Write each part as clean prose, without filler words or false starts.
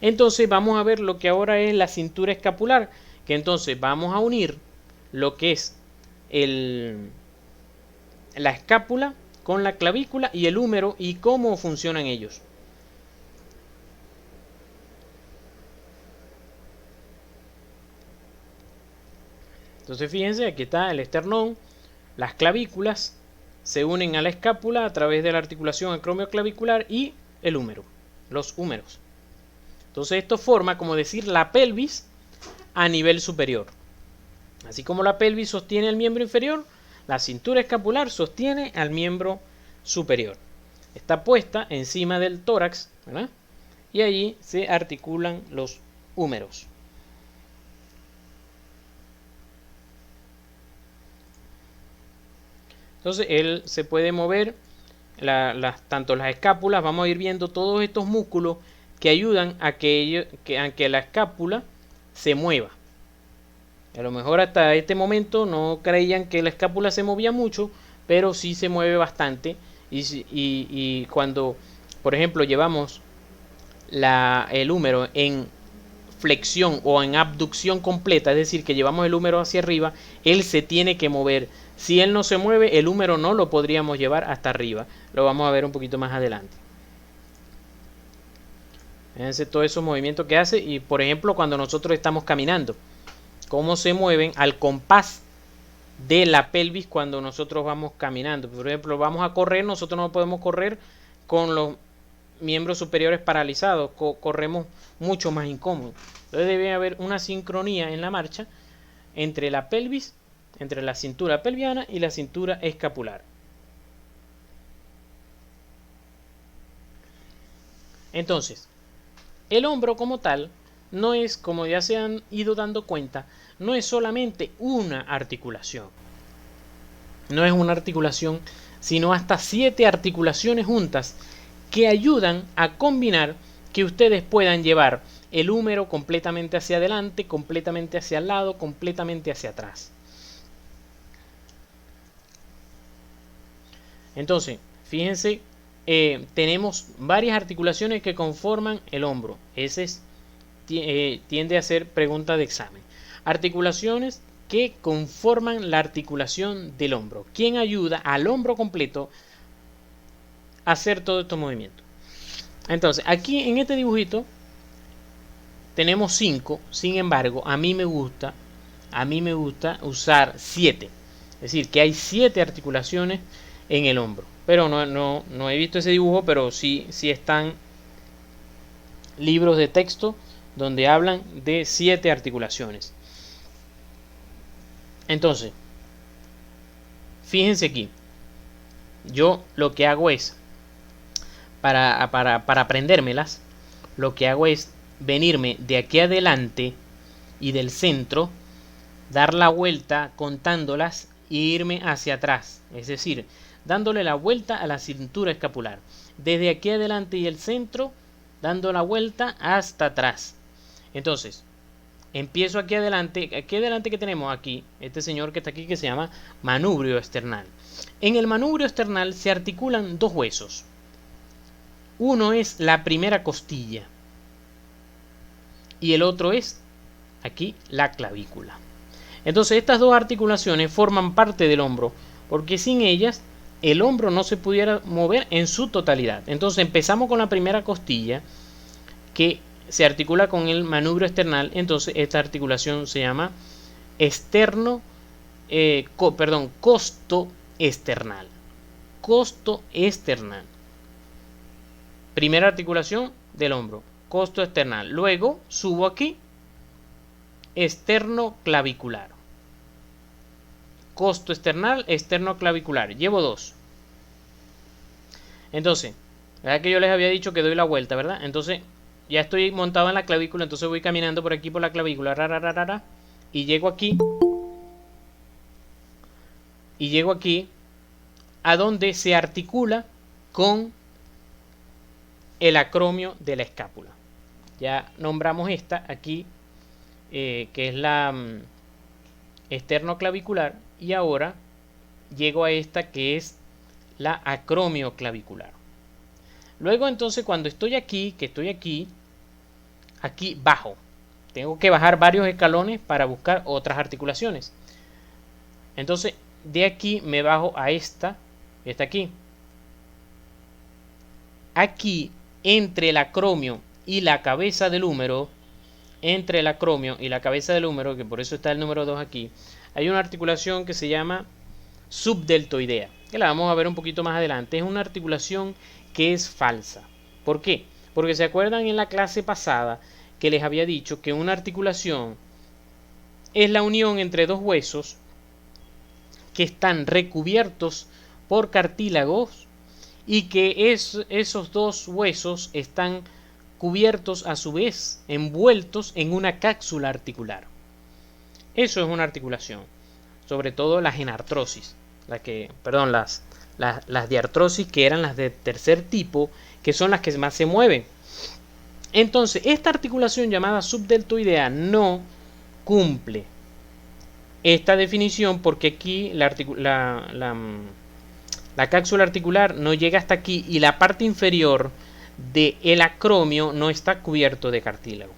Entonces vamos a ver lo que ahora es la cintura escapular, que entonces vamos a unir lo que es la escápula con la clavícula y el húmero y cómo funcionan ellos. Entonces fíjense, aquí está el esternón, las clavículas se unen a la escápula a través de la articulación acromioclavicular y el húmero, los húmeros. Entonces esto forma, como decir, la pelvis a nivel superior. Así como la pelvis sostiene el miembro inferior, la cintura escapular sostiene al miembro superior. Está puesta encima del tórax, ¿verdad? Y allí se articulan los húmeros. Entonces él se puede mover tanto las escápulas, vamos a ir viendo todos estos músculos que ayudan a que la escápula se mueva. A lo mejor hasta este momento no creían que la escápula se movía mucho, pero sí se mueve bastante. Y cuando, por ejemplo, llevamos el húmero en flexión o en abducción completa, es decir, que llevamos el húmero hacia arriba, él se tiene que mover. Si él no se mueve, el húmero no lo podríamos llevar hasta arriba. Lo vamos a ver un poquito más adelante. Fíjense todos esos movimientos que hace. Y por ejemplo, cuando nosotros estamos caminando, cómo se mueven al compás de la pelvis cuando nosotros vamos caminando. Por ejemplo, vamos a correr, nosotros no podemos correr con los miembros superiores paralizados, corremos mucho más incómodo. Entonces debe haber una sincronía en la marcha entre la pelvis, entre la cintura pelviana y la cintura escapular. Entonces, el hombro como tal no es, como ya se han ido dando cuenta, no es solamente una articulación. No es una articulación, sino hasta 7 articulaciones juntas que ayudan a combinar que ustedes puedan llevar el húmero completamente hacia adelante, completamente hacia el lado, completamente hacia atrás. Entonces, fíjense, tenemos varias articulaciones que conforman el hombro. Ese tiende a ser pregunta de examen. Articulaciones que conforman la articulación del hombro. ¿Quién ayuda al hombro completo a hacer todos estos movimientos? Entonces, aquí en este dibujito tenemos 5, sin embargo, a mí me gusta usar 7. Es decir, que hay 7 articulaciones en el hombro. Pero no he visto ese dibujo, pero sí están libros de texto donde hablan de 7 articulaciones. Entonces, fíjense aquí. Yo lo que hago es, para aprendérmelas, lo que hago es venirme de aquí adelante y del centro, dar la vuelta contándolas e irme hacia atrás. Es decir, dándole la vuelta a la cintura escapular. Desde aquí adelante y el centro, dando la vuelta hasta atrás. Entonces, empiezo aquí adelante. Aquí adelante que tenemos aquí, este señor que está aquí que se llama manubrio esternal. En el manubrio esternal se articulan 2 huesos. Uno es la primera costilla y el otro es aquí la clavícula. Entonces estas 2 articulaciones forman parte del hombro, porque sin ellas el hombro no se pudiera mover en su totalidad. Entonces empezamos con la primera costilla que se articula con el manubrio esternal. Entonces esta articulación se llama costo esternal. Costo esternal. Primera articulación del hombro, costo esternal. Luego subo aquí, esternoclavicular. Costo esternal, esternoclavicular. Llevo 2. Entonces, ¿verdad que yo les había dicho que doy la vuelta, verdad? Entonces, ya estoy montado en la clavícula, entonces voy caminando por aquí por la clavícula, y llego aquí. Y llego aquí a donde se articula con el acromio de la escápula. Ya nombramos esta aquí, que es la esternoclavicular, y ahora llego a esta que es la acromioclavicular. Luego entonces cuando estoy aquí, aquí bajo. Tengo que bajar varios escalones para buscar otras articulaciones. Entonces, de aquí me bajo a esta aquí. Aquí, entre el acromio y la cabeza del húmero, entre el acromio y la cabeza del húmero, que por eso está el número 2 aquí, hay una articulación que se llama subdeltoidea, que la vamos a ver un poquito más adelante. Es una articulación que es falsa. ¿Por qué? Porque se acuerdan en la clase pasada que les había dicho que una articulación es la unión entre dos huesos que están recubiertos por cartílagos y que esos dos huesos están cubiertos a su vez, envueltos en una cápsula articular. Eso es una articulación, sobre todo las enartrosis, las diartrosis, que eran las de tercer tipo, que son las que más se mueven. Entonces, esta articulación llamada subdeltoidea no cumple esta definición porque aquí la cápsula articular no llega hasta aquí y la parte inferior del acromio no está cubierto de cartílago.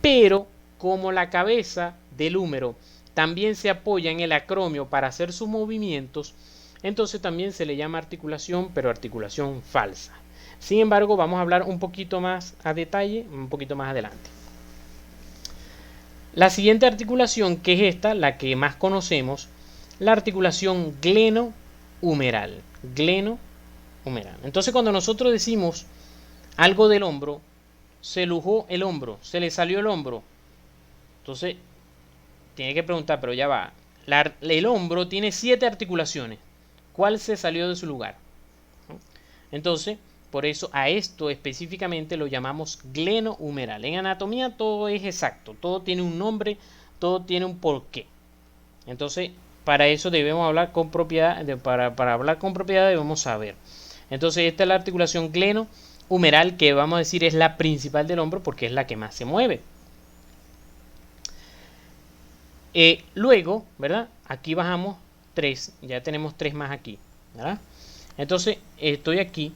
Pero como la cabeza del húmero también se apoya en el acromio para hacer sus movimientos, entonces también se le llama articulación, pero articulación falsa. Sin embargo, vamos a hablar un poquito más a detalle, un poquito más adelante. La siguiente articulación, que es esta, la que más conocemos, la articulación glenohumeral. Glenohumeral. Entonces, cuando nosotros decimos algo del hombro, se lujó el hombro, se le salió el hombro. Entonces, tiene que preguntar, pero ya va. El hombro tiene 7 articulaciones. ¿Cuál se salió de su lugar? Entonces, por eso a esto específicamente lo llamamos glenohumeral. En anatomía todo es exacto, todo tiene un nombre, todo tiene un porqué. Entonces, para eso debemos hablar con propiedad, para hablar con propiedad debemos saber. Entonces, esta es la articulación glenohumeral, que vamos a decir es la principal del hombro porque es la que más se mueve. Luego, ¿verdad? Aquí bajamos 3, ya tenemos 3 más aquí, ¿verdad? Entonces, estoy aquí.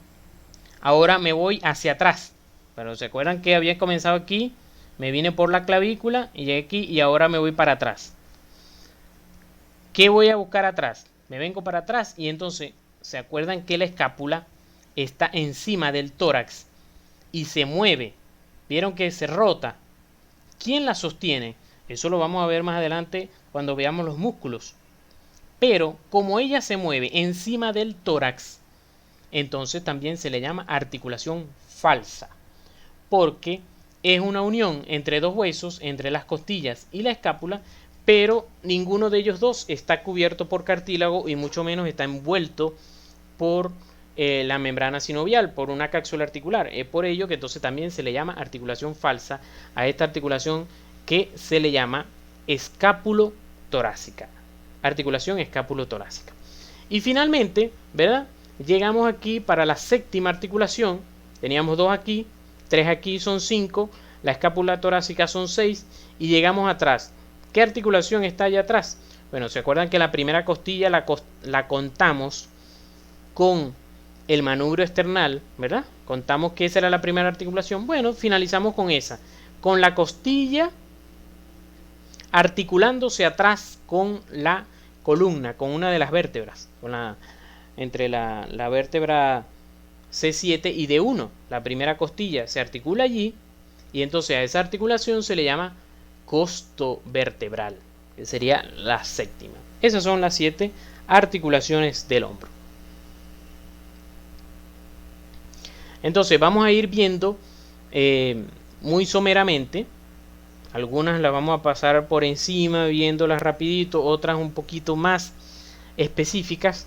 Ahora me voy hacia atrás. Pero se acuerdan que había comenzado aquí, me vine por la clavícula y llegué aquí y ahora me voy para atrás. ¿Qué voy a buscar atrás? Me vengo para atrás y entonces se acuerdan que la escápula está encima del tórax y se mueve. ¿Vieron que se rota? ¿Quién la sostiene? Eso lo vamos a ver más adelante cuando veamos los músculos. Pero como ella se mueve encima del tórax, entonces también se le llama articulación falsa, porque es una unión entre dos huesos, entre las costillas y la escápula, pero ninguno de ellos dos está cubierto por cartílago y mucho menos está envuelto por la membrana sinovial, por una cápsula articular. Es por ello que entonces también se le llama articulación falsa a esta articulación que se le llama escápulo-torácica. Articulación escápulo-torácica. Y finalmente, ¿verdad? Llegamos aquí para la séptima articulación. Teníamos 2 aquí, 3 aquí, son 5. La escápula torácica son 6. Y llegamos atrás. ¿Qué articulación está allá atrás? Bueno, ¿se acuerdan que la primera costilla la contamos con el manubrio esternal, ¿verdad? Contamos que esa era la primera articulación. Bueno, finalizamos con esa. Con la costilla articulándose atrás con la columna, con una de las vértebras, entre la vértebra C7 y D1. La primera costilla se articula allí y entonces a esa articulación se le llama costo vertebral, que sería la séptima. Esas son las 7 articulaciones del hombro. Entonces vamos a ir viendo muy someramente. Algunas las vamos a pasar por encima, viéndolas rapidito, otras un poquito más específicas,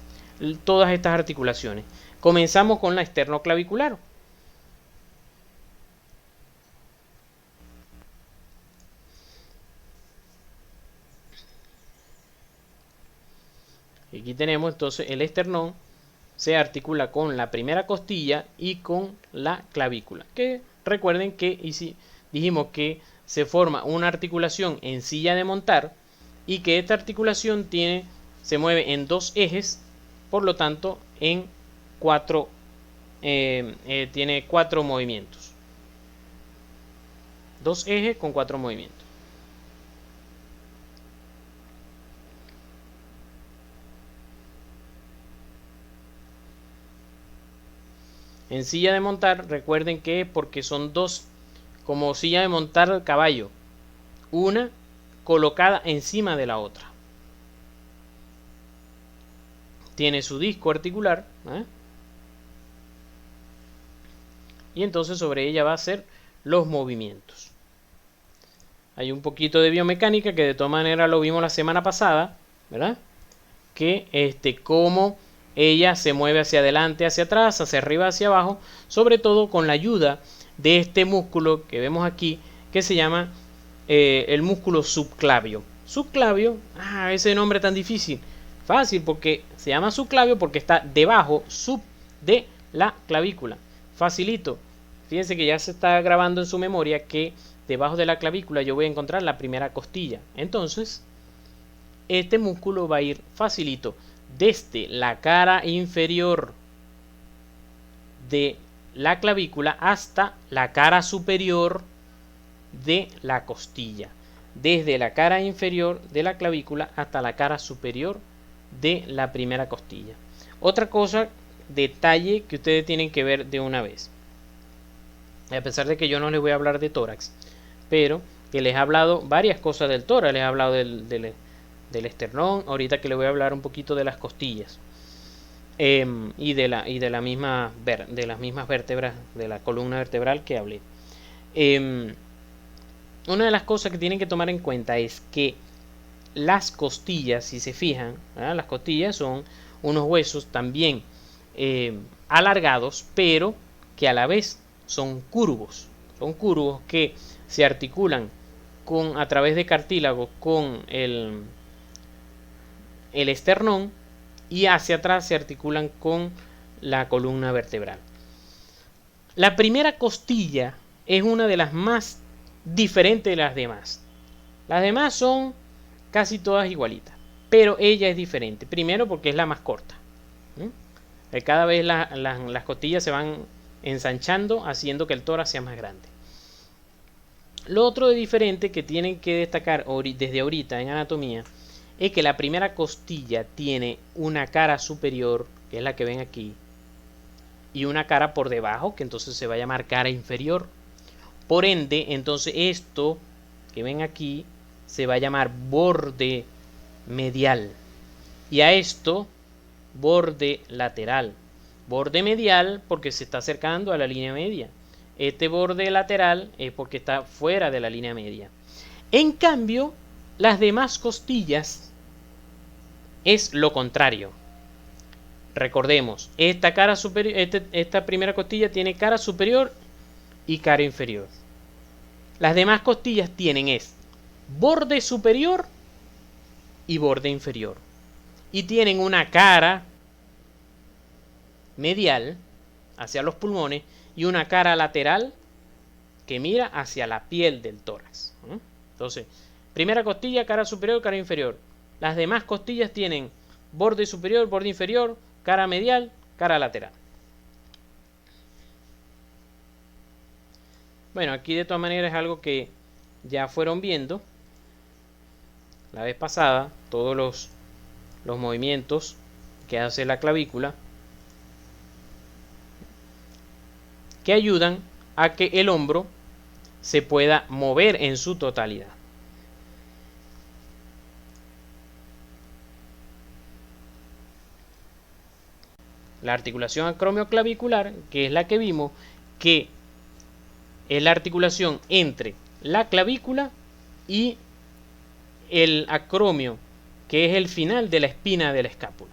todas estas articulaciones. Comenzamos con la esternoclavicular. Aquí tenemos entonces el esternón, se articula con la primera costilla y con la clavícula. Que recuerden que dijimos que se forma una articulación en silla de montar y que esta articulación se mueve en 2 ejes, por lo tanto tiene 4 movimientos. 2 ejes con 4 movimientos. En silla de montar, recuerden que es porque son dos, como silla de montar caballo, una colocada encima de la otra. Tiene su disco articular, ¿eh? Y entonces sobre ella va a hacer los movimientos. Hay un poquito de biomecánica que de todas maneras lo vimos la semana pasada, ¿verdad? Que cómo ella se mueve hacia adelante, hacia atrás, hacia arriba, hacia abajo, sobre todo con la ayuda de este músculo que vemos aquí, que se llama el músculo subclavio. Subclavio, ese nombre tan difícil. Fácil, porque se llama subclavio porque está debajo, sub de la clavícula. Facilito. Fíjense que ya se está grabando en su memoria que debajo de la clavícula yo voy a encontrar la primera costilla. Entonces, este músculo va a ir facilito desde la cara inferior de la clavícula hasta la cara superior de la costilla. Desde la cara inferior de la clavícula hasta la cara superior de la primera costilla. Otra cosa, detalle que ustedes tienen que ver de una vez. A pesar de que yo no les voy a hablar de tórax, pero que les he hablado varias cosas del tórax, les he hablado del esternón, ahorita que les voy a hablar un poquito de las costillas y de las mismas vértebras de la columna vertebral que hablé. Una de las cosas que tienen que tomar en cuenta es que las costillas, si se fijan, ¿verdad? Las costillas son unos huesos también alargados, pero que a la vez son curvos que se articulan a través de cartílago con el esternón y hacia atrás se articulan con la columna vertebral. La primera costilla es una de las más diferentes de las demás. Las demás son casi todas igualitas, pero ella es diferente. Primero porque es la más corta. Cada vez las costillas se van ensanchando, haciendo que el tórax sea más grande. Lo otro de diferente que tienen que destacar desde ahorita en anatomía es que la primera costilla tiene una cara superior, que es la que ven aquí, y una cara por debajo, que entonces se va a llamar cara inferior. Por ende, entonces esto que ven aquí se va a llamar borde medial. Y a esto, borde lateral. Borde medial porque se está acercando a la línea media. Este borde lateral es porque está fuera de la línea media. En cambio, las demás costillas es lo contrario. Recordemos, esta cara superior, esta primera costilla tiene cara superior y cara inferior. Las demás costillas tienen borde superior y borde inferior. Y tienen una cara medial hacia los pulmones y una cara lateral que mira hacia la piel del tórax. Entonces, primera costilla, cara superior, cara inferior. Las demás costillas tienen borde superior, borde inferior, cara medial, cara lateral. Bueno, aquí de todas maneras es algo que ya fueron viendo la vez pasada, todos los movimientos que hace la clavícula, que ayudan a que el hombro se pueda mover en su totalidad. La articulación acromioclavicular, que es la que vimos, que es la articulación entre la clavícula y el acromio, que es el final de la espina de la escápula.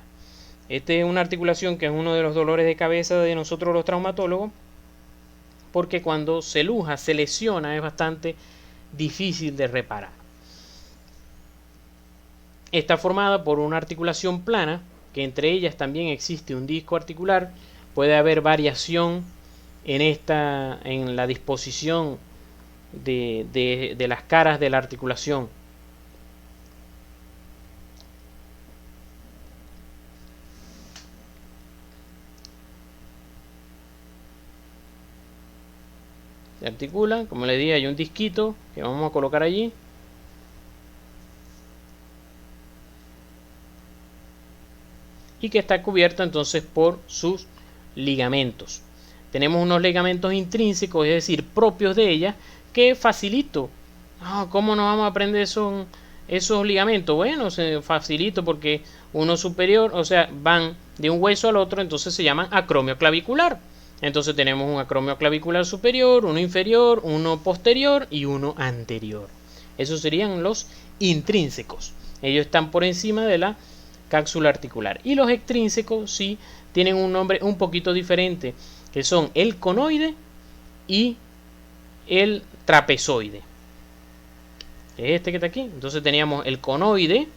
Esta es una articulación que es uno de los dolores de cabeza de nosotros los traumatólogos, porque cuando se luja, se lesiona, es bastante difícil de reparar. Está formada por una articulación plana, que entre ellas también existe un disco articular. Puede haber variación en la disposición de las caras de la articulación. articula. Como les dije, hay un disquito que vamos a colocar allí. Y que está cubierta entonces por sus ligamentos. Tenemos unos ligamentos intrínsecos, es decir, propios de ella, que facilito. ¿Cómo nos vamos a aprender esos ligamentos? Bueno, se facilito porque uno superior, o sea, van de un hueso al otro, entonces se llaman acromio clavicular. Entonces tenemos un acromio clavicular superior, uno inferior, uno posterior y uno anterior. Esos serían los intrínsecos. Ellos están por encima de la cápsula articular. Y los extrínsecos sí tienen un nombre un poquito diferente, que son el conoide y el trapezoide. Es este que está aquí. Entonces teníamos el conoide,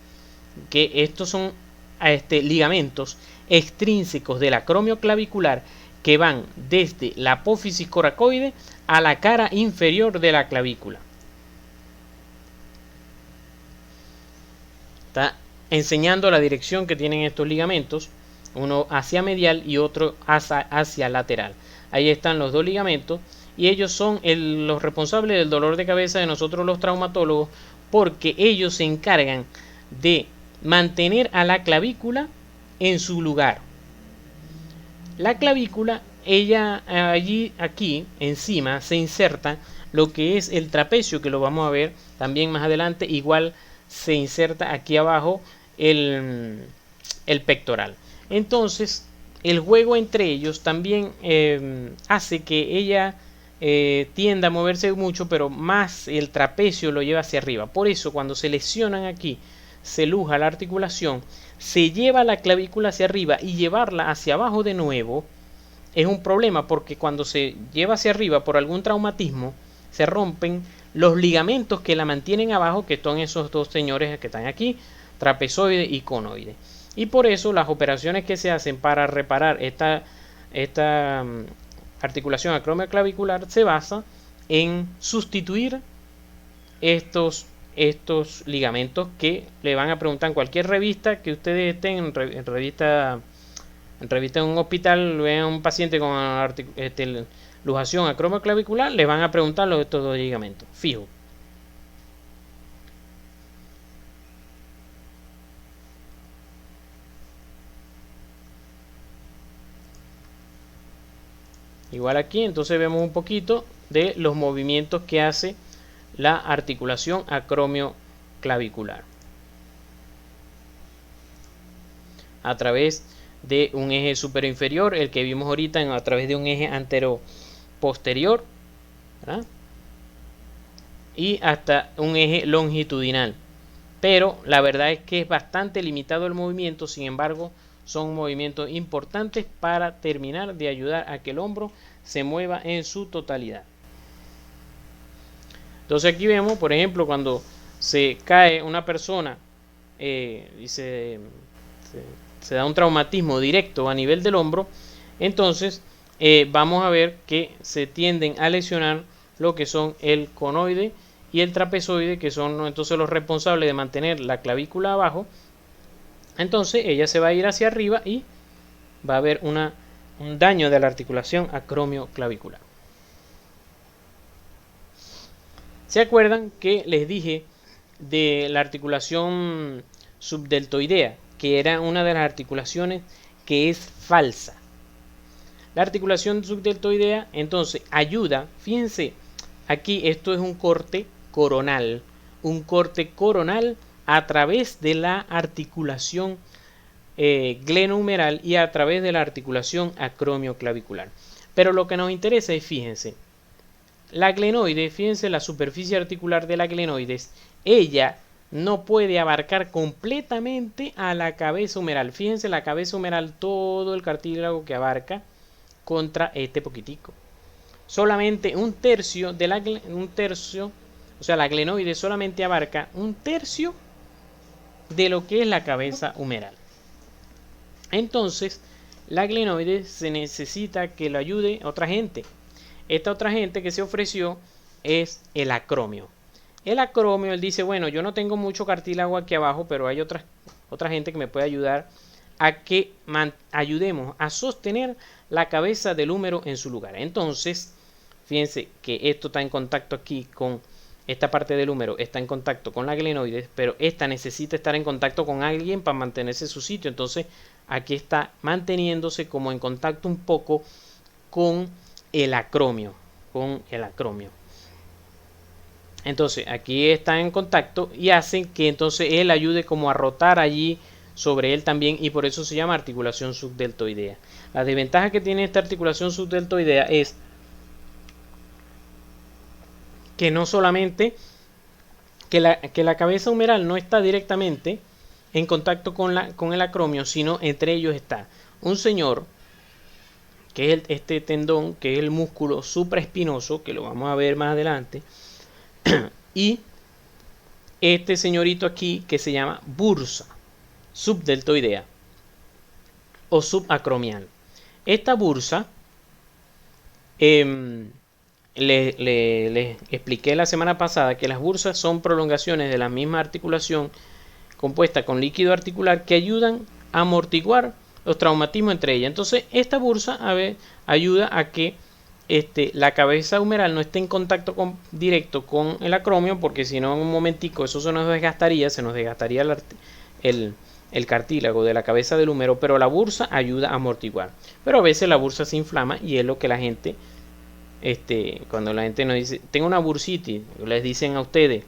que estos son ligamentos extrínsecos del acromio clavicular que van desde la apófisis coracoide a la cara inferior de la clavícula. Está enseñando la dirección que tienen estos ligamentos, uno hacia medial y otro hacia lateral. Ahí están los dos ligamentos y ellos son los responsables del dolor de cabeza de nosotros los traumatólogos, porque ellos se encargan de mantener a la clavícula en su lugar. La clavícula, aquí encima se inserta lo que es el trapecio, que lo vamos a ver también más adelante. Igual se inserta aquí abajo el pectoral. Entonces el juego entre ellos también hace que ella tienda a moverse mucho, pero más el trapecio lo lleva hacia arriba. Por eso cuando se lesionan aquí, se luja la articulación, se lleva la clavícula hacia arriba, y llevarla hacia abajo de nuevo es un problema, porque cuando se lleva hacia arriba por algún traumatismo, se rompen los ligamentos que la mantienen abajo, que son esos dos señores que están aquí, trapezoide y conoide. Y por eso las operaciones que se hacen para reparar esta articulación acromioclavicular se basa en sustituir estos ligamentos, que le van a preguntar en cualquier revista que ustedes estén en revista en un hospital, vean a un paciente con lujación acromioclavicular, le van a preguntar estos dos ligamentos, fijo. Igual aquí, entonces vemos un poquito de los movimientos que hace la articulación acromioclavicular a través de un eje superinferior, el que vimos ahorita, a través de un eje antero-posterior, ¿verdad? Y hasta un eje longitudinal. Pero la verdad es que es bastante limitado el movimiento. Sin embargo, son movimientos importantes para terminar de ayudar a que el hombro se mueva en su totalidad. Entonces aquí vemos, por ejemplo, cuando se cae una persona y se da un traumatismo directo a nivel del hombro, entonces vamos a ver que se tienden a lesionar lo que son el conoide y el trapezoide, que son entonces los responsables de mantener la clavícula abajo. Entonces ella se va a ir hacia arriba y va a haber un daño de la articulación acromioclavicular. ¿Se acuerdan que les dije de la articulación subdeltoidea, que era una de las articulaciones que es falsa? La articulación subdeltoidea entonces ayuda, fíjense, aquí esto es un corte coronal a través de la articulación glenohumeral y a través de la articulación acromioclavicular. Pero lo que nos interesa es, fíjense, la glenoide, fíjense la superficie articular de la glenoides, ella no puede abarcar completamente a la cabeza humeral. Fíjense la cabeza humeral, todo el cartílago que abarca contra este poquitico. Solamente un tercio, o sea, la glenoide solamente abarca un tercio de lo que es la cabeza humeral. Entonces, la glenoide se necesita que lo ayude otra gente. Esta otra gente que se ofreció es el acromio. El acromio, él dice, bueno, yo no tengo mucho cartílago aquí abajo, pero hay otra gente que me puede ayudar a que ayudemos a sostener la cabeza del húmero en su lugar. Entonces, Fíjense que esto está en contacto aquí con esta parte del húmero, está en contacto con la glenoides, pero esta necesita estar en contacto con alguien para mantenerse en su sitio. Entonces aquí está manteniéndose como en contacto un poco con el acromio, Entonces aquí está en contacto y hacen que entonces él ayude como a rotar allí sobre él también, y por eso se llama articulación subdeltoidea. La desventaja que tiene esta articulación subdeltoidea es que no solamente que la cabeza humeral no está directamente en contacto con el acromio, sino entre ellos está un señor que es este tendón, que es el músculo supraespinoso, que lo vamos a ver más adelante, y este señorito aquí que se llama bursa subdeltoidea o subacromial. Esta bursa les expliqué la semana pasada que las bursas son prolongaciones de la misma articulación compuesta con líquido articular que ayudan a amortiguar los traumatismos entre ellas. Entonces esta bursa ayuda a que la cabeza humeral no esté en contacto directo con el acromio, porque si no en un momentico eso se nos desgastaría el cartílago de la cabeza del húmero, pero la bursa ayuda a amortiguar. Pero a veces la bursa se inflama y es lo que la gente, cuando la gente nos dice, tengo una bursitis, les dicen a ustedes,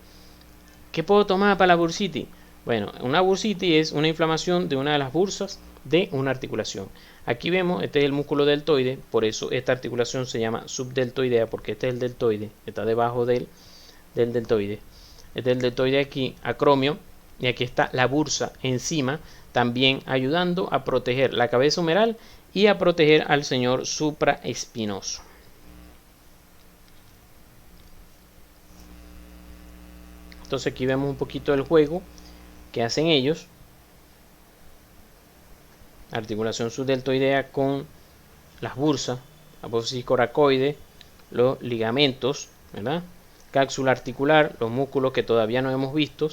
¿qué puedo tomar para la bursitis? Bueno, una bursitis es una inflamación de una de las bursas de una articulación. Aquí vemos, este es el músculo deltoide, por eso esta articulación se llama subdeltoidea, porque este es el deltoide, está debajo del deltoide. Este es el deltoide aquí, acromio, y aquí está la bursa encima, también ayudando a proteger la cabeza humeral y a proteger al señor supraespinoso. Entonces aquí vemos un poquito del juego que hacen ellos. Articulación subdeltoidea con las bursas, apófisis coracoide, los ligamentos, ¿verdad? Cápsula articular, los músculos que todavía no hemos visto,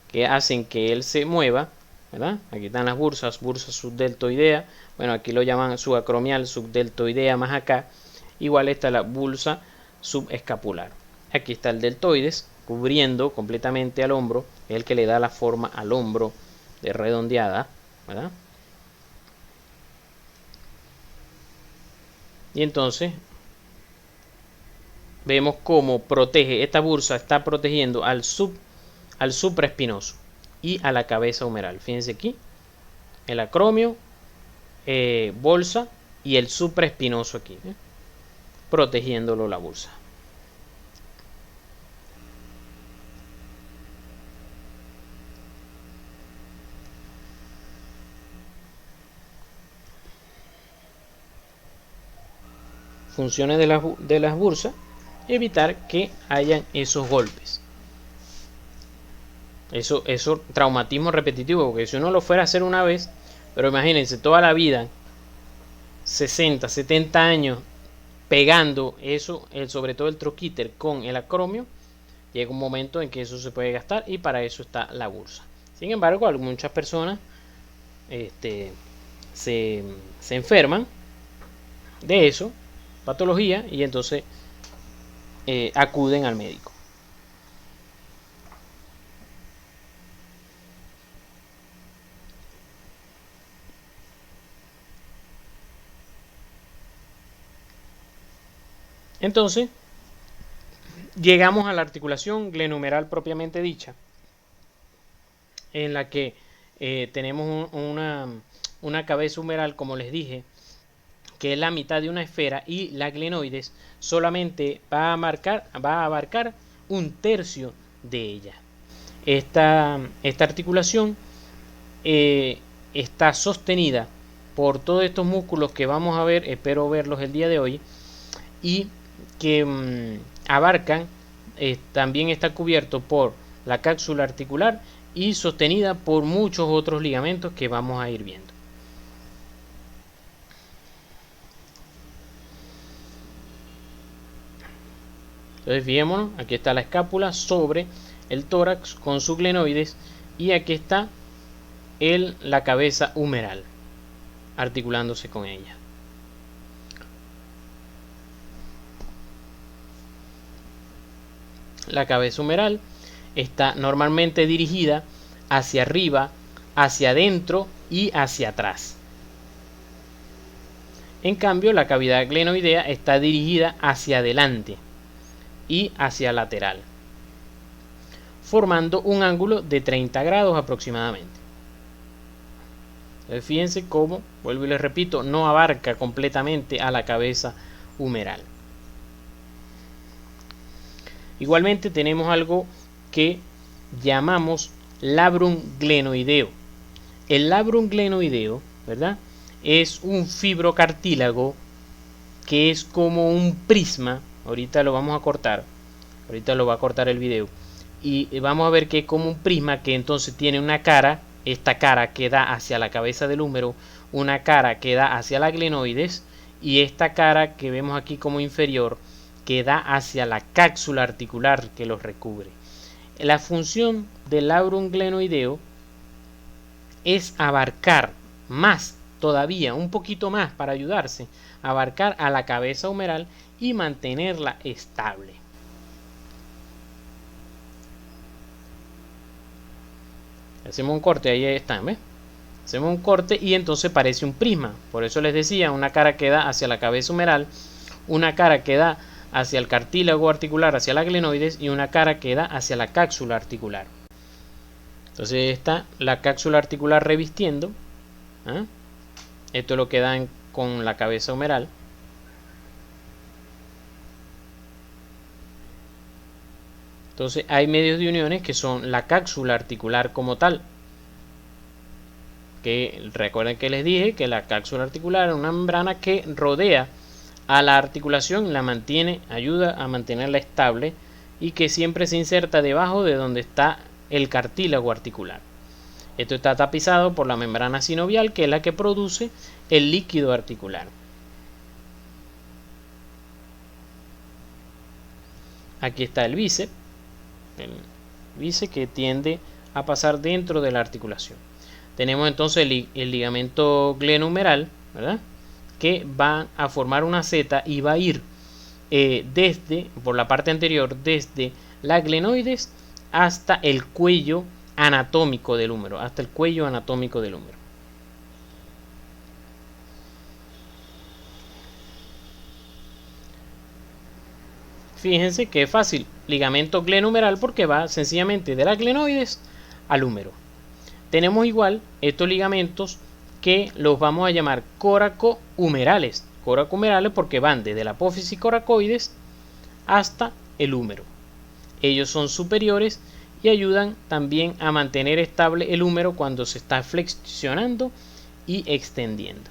que hacen que él se mueva, ¿verdad? Aquí están las bursas, bursa subdeltoidea, bueno, aquí lo llaman subacromial, subdeltoidea más acá, igual está la bursa subescapular. Aquí está el deltoides, cubriendo completamente al hombro, es el que le da la forma al hombro de redondeada, ¿verdad? Y entonces vemos cómo protege, esta bursa está protegiendo al supraespinoso y a la cabeza humeral. Fíjense aquí, el acromio, bolsa y el supraespinoso aquí, protegiéndolo la bursa. Funciones de las bursas: evitar que hayan esos golpes, eso traumatismo repetitivo, porque si uno lo fuera a hacer una vez, pero imagínense toda la vida, 60, 70 años pegando eso, sobre todo el troquíter con el acromio, llega un momento en que eso se puede gastar, y para eso está la bursa. Sin embargo, muchas personas se enferman de eso, patología, y entonces acuden al médico. Entonces llegamos a la articulación glenohumeral propiamente dicha, en la que tenemos una cabeza humeral, como les dije, que es la mitad de una esfera, y la glenoides solamente va a abarcar un tercio de ella. Esta articulación está sostenida por todos estos músculos que vamos a ver, espero verlos el día de hoy, y que abarcan, también está cubierto por la cápsula articular y sostenida por muchos otros ligamentos que vamos a ir viendo. Entonces fijémonos, aquí está la escápula sobre el tórax con sus glenoides, y aquí está la cabeza humeral articulándose con ella. La cabeza humeral está normalmente dirigida hacia arriba, hacia adentro y hacia atrás. En cambio, la cavidad glenoidea está dirigida hacia adelante y hacia lateral, formando un ángulo de 30 grados aproximadamente. Entonces, fíjense cómo, vuelvo y les repito, no abarca completamente a la cabeza humeral. Igualmente tenemos algo que llamamos labrum glenoideo. El labrum glenoideo, ¿verdad?, es un fibrocartílago que es como un prisma. Ahorita lo vamos a cortar, ahorita lo va a cortar el video, y vamos a ver que es como un prisma que entonces tiene una cara, esta cara que da hacia la cabeza del húmero, una cara que da hacia la glenoides, y esta cara que vemos aquí como inferior que da hacia la cápsula articular que los recubre. La función del labrum glenoideo es abarcar más, todavía un poquito más, para ayudarse a abarcar a la cabeza humeral y mantenerla estable. Hacemos un corte, ahí está, ¿ves? Hacemos un corte y entonces parece un prisma. Por eso les decía, una cara que da hacia la cabeza humeral, una cara que da hacia el cartílago articular, hacia la glenoides, y una cara que da hacia la cápsula articular. Entonces está la cápsula articular revistiendo. Esto es lo que dan con la cabeza humeral. Entonces hay medios de uniones que son la cápsula articular como tal. Que recuerden que les dije que la cápsula articular es una membrana que rodea a la articulación, la mantiene, ayuda a mantenerla estable, y que siempre se inserta debajo de donde está el cartílago articular. Esto está tapizado por la membrana sinovial, que es la que produce el líquido articular. Aquí está el bíceps que tiende a pasar dentro de la articulación. Tenemos entonces el ligamento glenohumeral, ¿verdad?, que va a formar una seta y va a ir por la parte anterior, desde la glenoides hasta el cuello anatómico del húmero, Fíjense que es fácil, ligamento glenohumeral, porque va sencillamente de la glenoides al húmero. Tenemos igual estos ligamentos que los vamos a llamar coracohumerales. Coracohumerales porque van desde la apófisis coracoides hasta el húmero. Ellos son superiores y ayudan también a mantener estable el húmero cuando se está flexionando y extendiendo.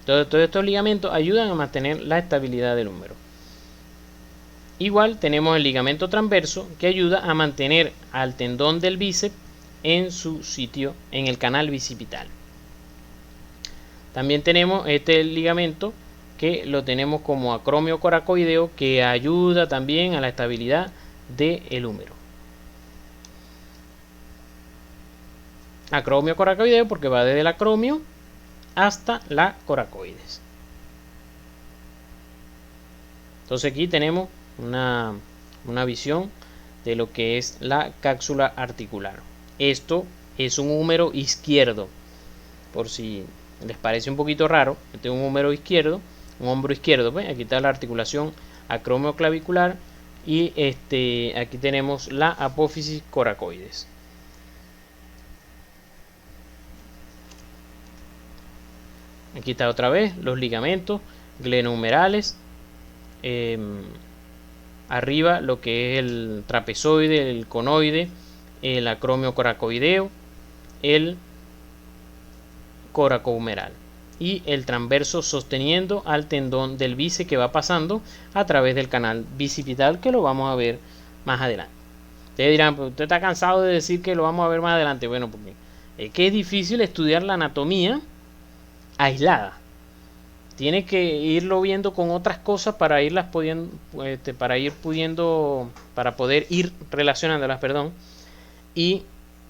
Todos estos ligamentos ayudan a mantener la estabilidad del húmero. Igual tenemos el ligamento transverso, que ayuda a mantener al tendón del bíceps en su sitio, en el canal bicipital. También tenemos este ligamento que lo tenemos como acromio coracoideo, que ayuda también a la estabilidad del húmero. Acromio coracoideo porque va desde el acromio hasta la coracoides. Entonces aquí tenemos una visión de lo que es la cápsula articular. Esto es un húmero izquierdo, por si les parece un poquito raro. Este es un húmero izquierdo, un hombro izquierdo, pues aquí está la articulación acromioclavicular y aquí tenemos la apófisis coracoides. Aquí está otra vez los ligamentos glenohumerales. Arriba lo que es el trapezoide, el conoide, el acromio coracoideo, el coracohumeral y el transverso sosteniendo al tendón del bíceps que va pasando a través del canal bicipital, que lo vamos a ver más adelante. Ustedes dirán, pues usted está cansado de decir que lo vamos a ver más adelante. Bueno, porque es que es difícil estudiar la anatomía aislada. tiene que irlo viendo con otras cosas para irlas pudiendo, para poder ir relacionándolas, perdón. Y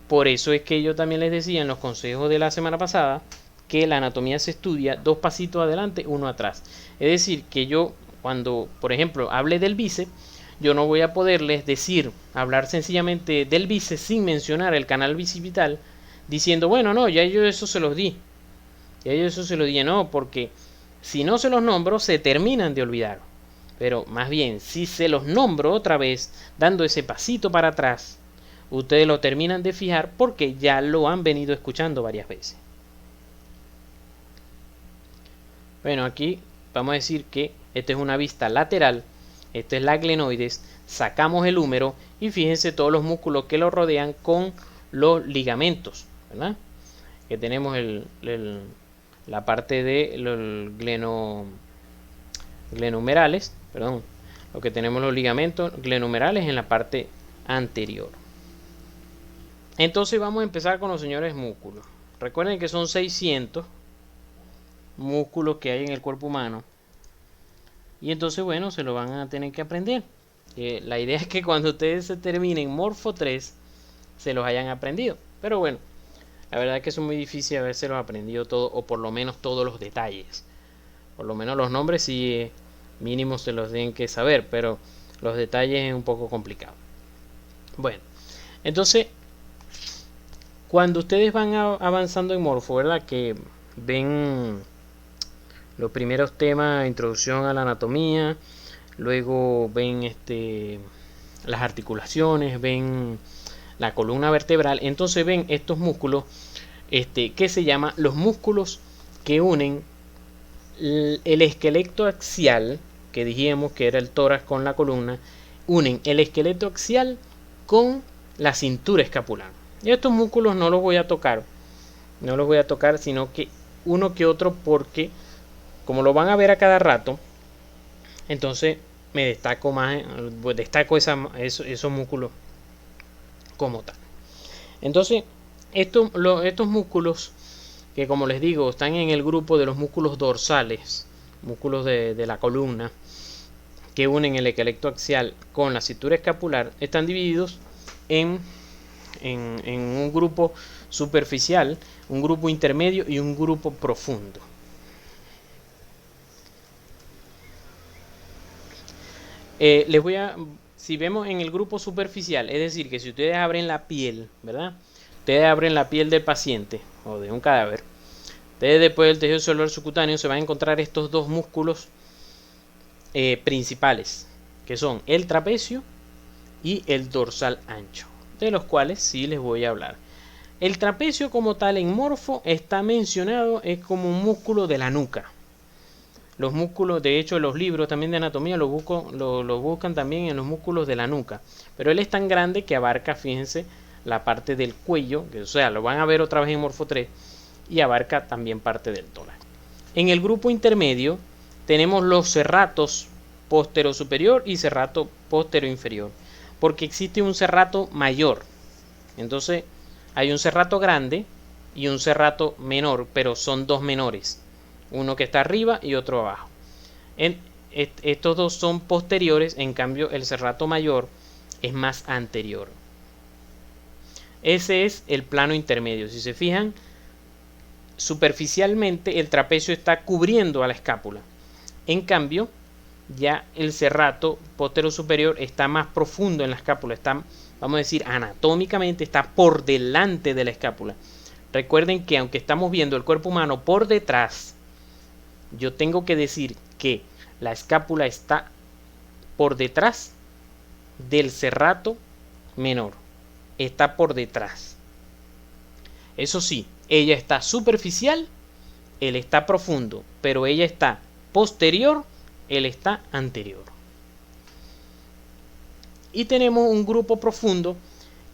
por eso es que yo también les decía en los consejos de la semana pasada que la anatomía se estudia 2 pasitos adelante, 1 atrás. Es decir, que yo cuando, por ejemplo, hable del bíceps, yo no voy a poderles decir, hablar sencillamente del bíceps sin mencionar el canal bicipital, diciendo, bueno, no, ya yo eso se los di. Ya yo eso se los di, no, porque si no se los nombro, se terminan de olvidar. Pero más bien, si se los nombro otra vez, dando ese pasito para atrás, ustedes lo terminan de fijar porque ya lo han venido escuchando varias veces. Bueno, aquí vamos a decir que esta es una vista lateral, esta es la glenoides, sacamos el húmero y fíjense todos los músculos que lo rodean con los ligamentos, ¿verdad? Que tenemos la parte de los glenohumerales, perdón, lo que tenemos los ligamentos glenohumerales en la parte anterior. Entonces vamos a empezar con los señores músculos. Recuerden que son 600 músculos que hay en el cuerpo humano. Y entonces, bueno, se lo van a tener que aprender. La idea es que cuando ustedes se terminen Morfo 3, se los hayan aprendido. Pero bueno, la verdad es que es muy difícil haberse los aprendido todo, o por lo menos todos los detalles. Por lo menos los nombres sí mínimo se los tienen que saber, pero los detalles es un poco complicado. Bueno, entonces, cuando ustedes van avanzando en Morfo, ¿verdad? Que ven los primeros temas, introducción a la anatomía, luego ven las articulaciones, ven la columna vertebral, entonces ven estos músculos que se llaman los músculos que unen el esqueleto axial, que dijimos que era el tórax con la columna, unen el esqueleto axial con la cintura escapular. Y estos músculos no los voy a tocar, sino que uno que otro, porque como lo van a ver a cada rato, entonces me destaco más, destaco esos músculos como tal. Entonces, estos músculos, que como les digo, están en el grupo de los músculos dorsales, músculos de la columna, que unen el esqueleto axial con la cintura escapular, están divididos en un grupo superficial, un grupo intermedio y un grupo profundo. Si vemos en el grupo superficial, es decir, que si ustedes abren la piel, ¿verdad? Ustedes abren la piel del paciente o de un cadáver, ustedes después del tejido celular subcutáneo se van a encontrar estos dos músculos principales, que son el trapecio y el dorsal ancho, de los cuales sí les voy a hablar. El trapecio como tal en Morfo está mencionado, es como un músculo de la nuca. Los músculos, de hecho, los libros también de anatomía lo buscan también en los músculos de la nuca. Pero él es tan grande que abarca, fíjense, la parte del cuello, que, o sea, lo van a ver otra vez en Morfo 3, y abarca también parte del tórax. En el grupo intermedio tenemos los serratos postero superior y serrato postero inferior, porque existe un serrato mayor. Entonces, hay un serrato grande y un serrato menor, pero son dos menores. Uno que está arriba y otro abajo. Estos dos son posteriores, en cambio el serrato mayor es más anterior. Ese es el plano intermedio. Si se fijan, superficialmente el trapecio está cubriendo a la escápula. En cambio, ya el serrato postero superior está más profundo en la escápula. Está, vamos a decir, anatómicamente está por delante de la escápula. Recuerden que aunque estamos viendo el cuerpo humano por detrás, yo tengo que decir que la escápula está por detrás del serrato menor. Está por detrás. Eso sí, ella está superficial, él está profundo, pero ella está posterior, él está anterior. Y tenemos un grupo profundo,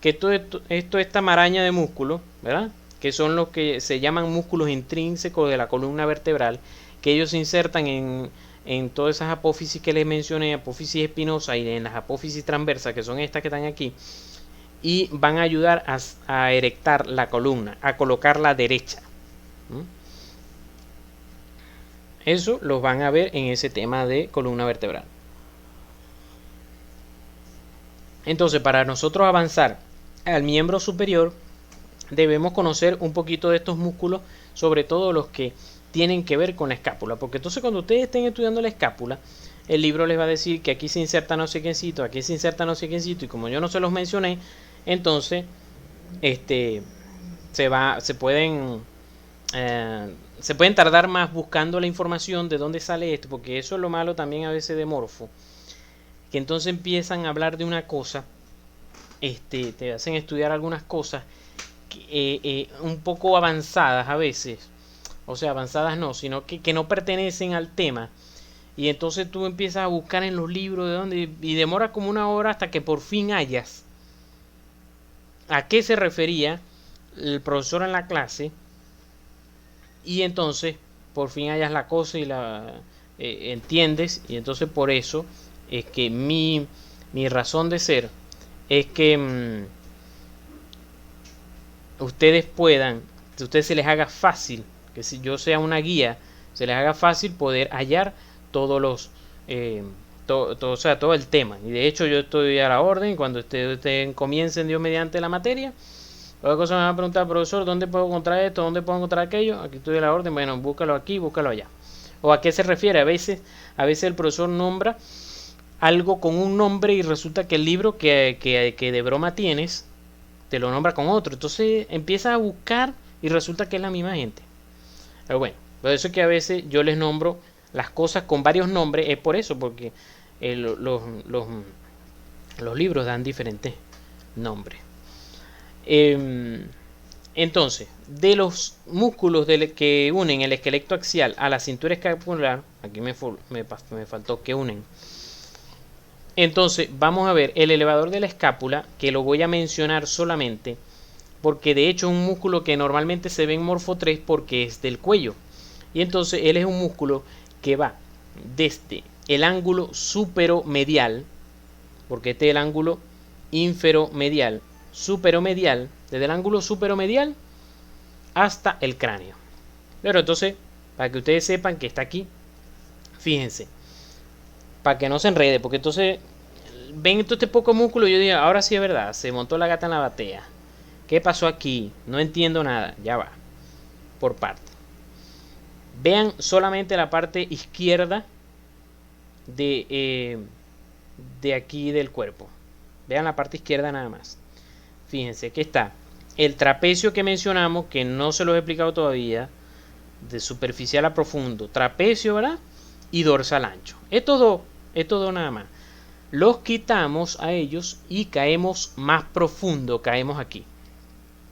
que esto es esta maraña de músculos, ¿verdad? Que son los que se llaman músculos intrínsecos de la columna vertebral, que ellos se insertan en todas esas apófisis que les mencioné, apófisis espinosa y en las apófisis transversas, que son estas que están aquí, y van a ayudar a erectar la columna, a colocarla derecha. Eso los van a ver en ese tema de columna vertebral. Entonces, para nosotros avanzar al miembro superior, debemos conocer un poquito de estos músculos, sobre todo los que tienen que ver con la escápula, porque entonces cuando ustedes estén estudiando la escápula, el libro les va a decir que aquí se inserta no sé quiéncito, aquí se inserta no sé quiéncito, y como yo no se los mencioné, entonces se pueden tardar más buscando la información de dónde sale esto, porque eso es lo malo también a veces de Morfo, que entonces empiezan a hablar de una cosa, te hacen estudiar algunas cosas un poco avanzadas a veces, o sea, avanzadas no, sino que no pertenecen al tema, y entonces tú empiezas a buscar en los libros de dónde, y demora como una hora hasta que por fin hallas a qué se refería el profesor en la clase, y entonces por fin hallas la cosa y la entiendes, y entonces por eso es que mi razón de ser es que ustedes se les haga fácil, que si yo sea una guía, se les haga fácil poder hallar todos los o sea, todo el tema. Y de hecho yo estoy a la orden. Cuando ustedes comiencen, Dios mediante, la materia, otra cosa me van a preguntar: profesor, ¿dónde puedo encontrar esto? ¿Dónde puedo encontrar aquello? Aquí estoy a la orden. Bueno, búscalo aquí, búscalo allá. ¿O a qué se refiere? A veces el profesor nombra algo con un nombre y resulta que el libro que de broma tienes te lo nombra con otro. Entonces empiezas a buscar y resulta que es la misma gente. Pero bueno, por eso es que a veces yo les nombro las cosas con varios nombres. Es por eso, porque los libros dan diferentes nombres. Entonces, de los músculos que unen el esqueleto axial a la cintura escapular, aquí me faltó que unen. Entonces, vamos a ver el elevador de la escápula, que lo voy a mencionar solamente porque de hecho es un músculo que normalmente se ve en Morfo 3 porque es del cuello. Y entonces él es un músculo que va desde el ángulo superomedial, porque este es el ángulo inferomedial, superomedial, desde el ángulo superomedial hasta el cráneo. Pero entonces, para que ustedes sepan que está aquí, fíjense, para que no se enrede, porque entonces ven todo este poco músculo y yo digo: ahora sí es verdad, se montó la gata en la batea. ¿Qué pasó aquí? No entiendo nada. Ya va. Por parte. Vean solamente la parte izquierda de aquí del cuerpo. Vean la parte izquierda nada más. Fíjense que está el trapecio que mencionamos, que no se lo he explicado todavía, de superficial a profundo. Trapecio, ¿verdad? Y dorsal ancho. Estos dos nada más. Los quitamos a ellos y caemos más profundo. Caemos aquí,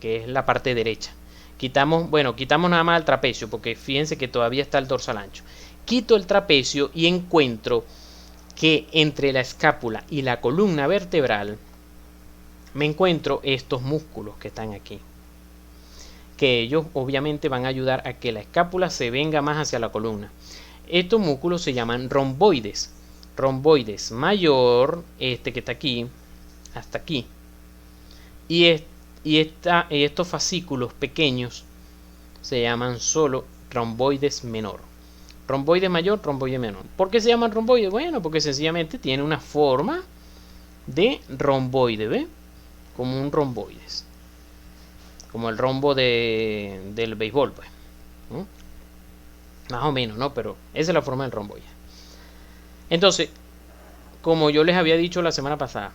que es la parte derecha. Quitamos nada más el trapecio, porque fíjense que todavía está el dorsal ancho. Quito el trapecio y encuentro que entre la escápula y la columna vertebral me encuentro estos músculos que están aquí, que ellos obviamente van a ayudar a que la escápula se venga más hacia la columna. Estos músculos se llaman romboides. Romboides mayor, que está aquí, hasta aquí, y estos fascículos pequeños se llaman solo romboides menor. Romboide mayor, romboide menor. ¿Por qué se llaman romboides? Bueno, porque sencillamente tiene una forma de romboide, ¿ve? Como un romboides. Como el rombo del béisbol, pues. ¿No? Más o menos, ¿no? Pero esa es la forma del romboide. Entonces, como yo les había dicho la semana pasada,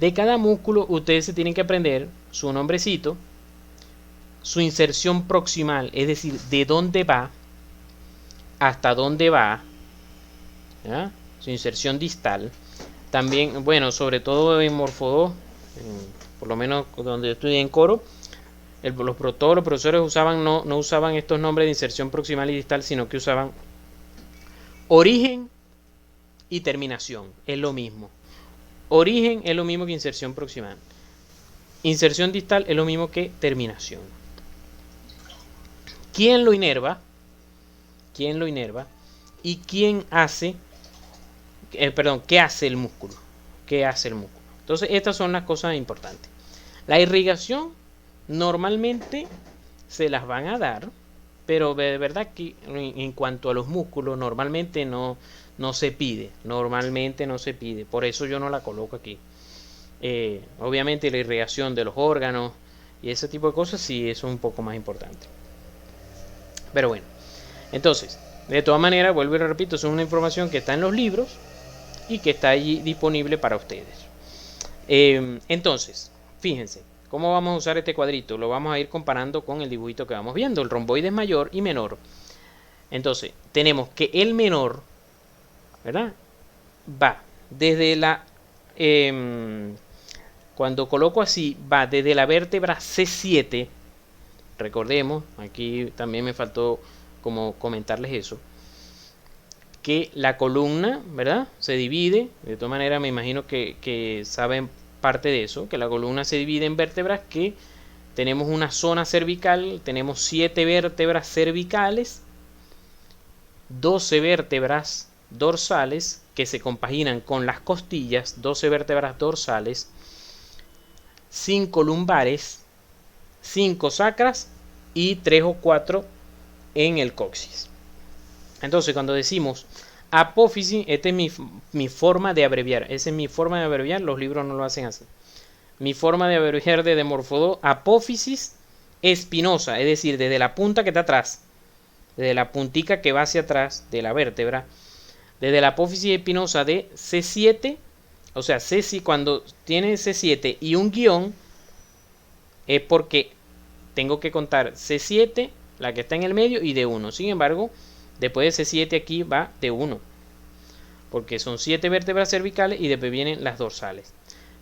de cada músculo ustedes se tienen que aprender su nombrecito, su inserción proximal, es decir, de dónde va, hasta dónde va, ¿ya? Su inserción distal. También, bueno, sobre todo en Morfo 2, por lo menos donde yo estudié en Coro, todos los profesores no usaban estos nombres de inserción proximal y distal, sino que usaban origen y terminación. Es lo mismo. Origen es lo mismo que inserción proximal. Inserción distal es lo mismo que terminación. ¿Quién lo inerva? ¿Quién lo inerva? ¿Y quién hace? ¿Qué hace el músculo? ¿Qué hace el músculo? Entonces, estas son las cosas importantes. La irrigación normalmente se las van a dar pero de verdad que en cuanto a los músculos normalmente no se pide, normalmente no se pide, por eso yo no la coloco aquí. Obviamente la irrigación de los órganos y ese tipo de cosas sí es un poco más importante. Pero bueno, entonces, de todas maneras, vuelvo y lo repito, es una información que está en los libros y que está allí disponible para ustedes. Entonces, fíjense, ¿cómo vamos a usar este cuadrito? Lo vamos a ir comparando con el dibujito que vamos viendo. El romboide es mayor y menor. Entonces, tenemos que el menor, ¿verdad? Va desde la... cuando coloco así, va desde la vértebra C7. Recordemos, aquí también me faltó como comentarles eso, que la columna, ¿verdad? Se divide, de todas maneras me imagino que saben parte de eso, que la columna se divide en vértebras, que tenemos una zona cervical, tenemos 7 vértebras cervicales, 12 vértebras dorsales que se compaginan con las costillas, 12 vértebras dorsales, 5 lumbares, 5 sacras y 3 o 4 en el coxis. Entonces, cuando decimos apófisis, esta es mi forma de abreviar. Esa es mi forma de abreviar, los libros no lo hacen así. Mi forma de abreviar de Demorfodon, apófisis espinosa, es decir, desde la punta que está atrás, desde la puntica que va hacia atrás de la vértebra, desde la apófisis espinosa de C7, o sea, cuando tiene C7 y un guión, es porque tengo que contar C7, la que está en el medio, y D1. Sin embargo, después de C7 aquí va D1, porque son 7 vértebras cervicales y después vienen las dorsales.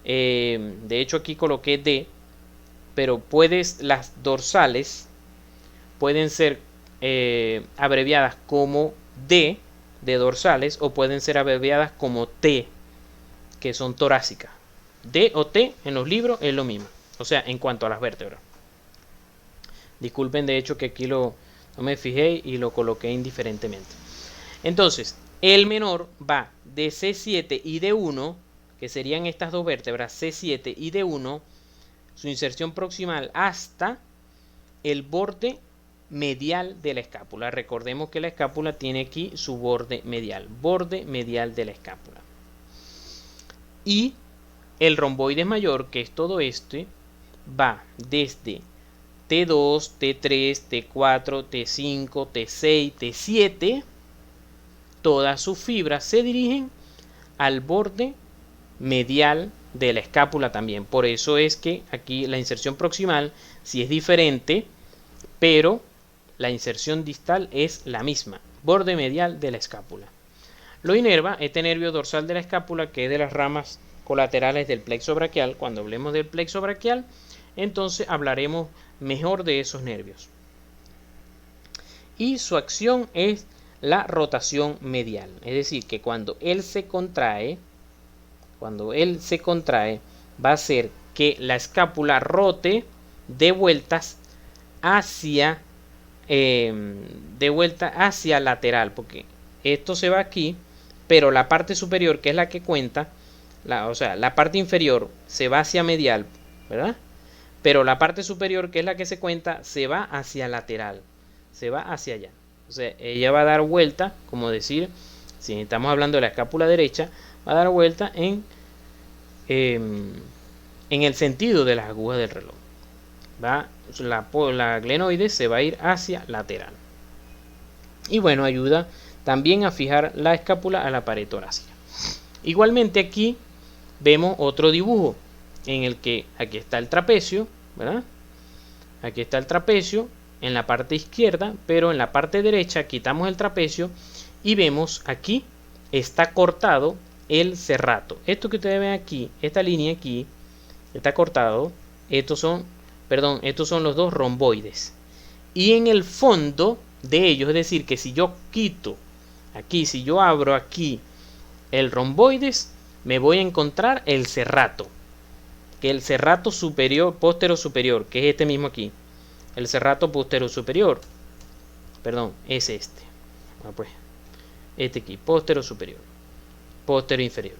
De hecho aquí coloqué D, pero las dorsales pueden ser abreviadas como D de dorsales o pueden ser abreviadas como T, que son torácicas. D o T en los libros es lo mismo, o sea, en cuanto a las vértebras. Disculpen de hecho que aquí no me fijé y lo coloqué indiferentemente. Entonces, el menor va de C7 y D1, que serían estas dos vértebras, C7 y D1, su inserción proximal hasta el borde medial de la escápula. Recordemos que la escápula tiene aquí su borde medial de la escápula. Y el romboide mayor, que es todo este, va desde T2, T3, T4, T5, T6, T7. Todas sus fibras se dirigen al borde medial de la escápula también. Por eso es que aquí la inserción proximal sí es diferente, pero la inserción distal es la misma, borde medial de la escápula. Lo inerva este nervio dorsal de la escápula, que es de las ramas colaterales del plexo braquial. Cuando hablemos del plexo braquial, entonces hablaremos mejor de esos nervios. Y su acción es la rotación medial, es decir, que cuando él se contrae, va a hacer que la escápula rote de vueltas hacia lateral, porque esto se va aquí, pero la parte superior, que es la que cuenta, o sea, la parte inferior se va hacia medial, ¿verdad? Pero la parte superior, que es la que se cuenta, se va hacia lateral, se va hacia allá. O sea, ella va a dar vuelta, como decir, si estamos hablando de la escápula derecha, va a dar vuelta en el sentido de las agujas del reloj. La glenoide se va a ir hacia lateral. Y bueno, ayuda también a fijar la escápula a la pared torácica. Igualmente aquí vemos otro dibujo en el que aquí está el trapecio, ¿verdad? Aquí está el trapecio en la parte izquierda, pero en la parte derecha quitamos el trapecio y vemos aquí está cortado el serrato. Esto que ustedes ven aquí, esta línea aquí, está cortado. Estos son los dos romboides. Y en el fondo de ellos, es decir, que si yo quito aquí, si yo abro aquí el romboides, me voy a encontrar el serrato. Que el serrato superior, póstero superior, que es este mismo aquí. El serrato póstero superior, perdón, es este. Pues, este aquí, póstero superior, póstero inferior.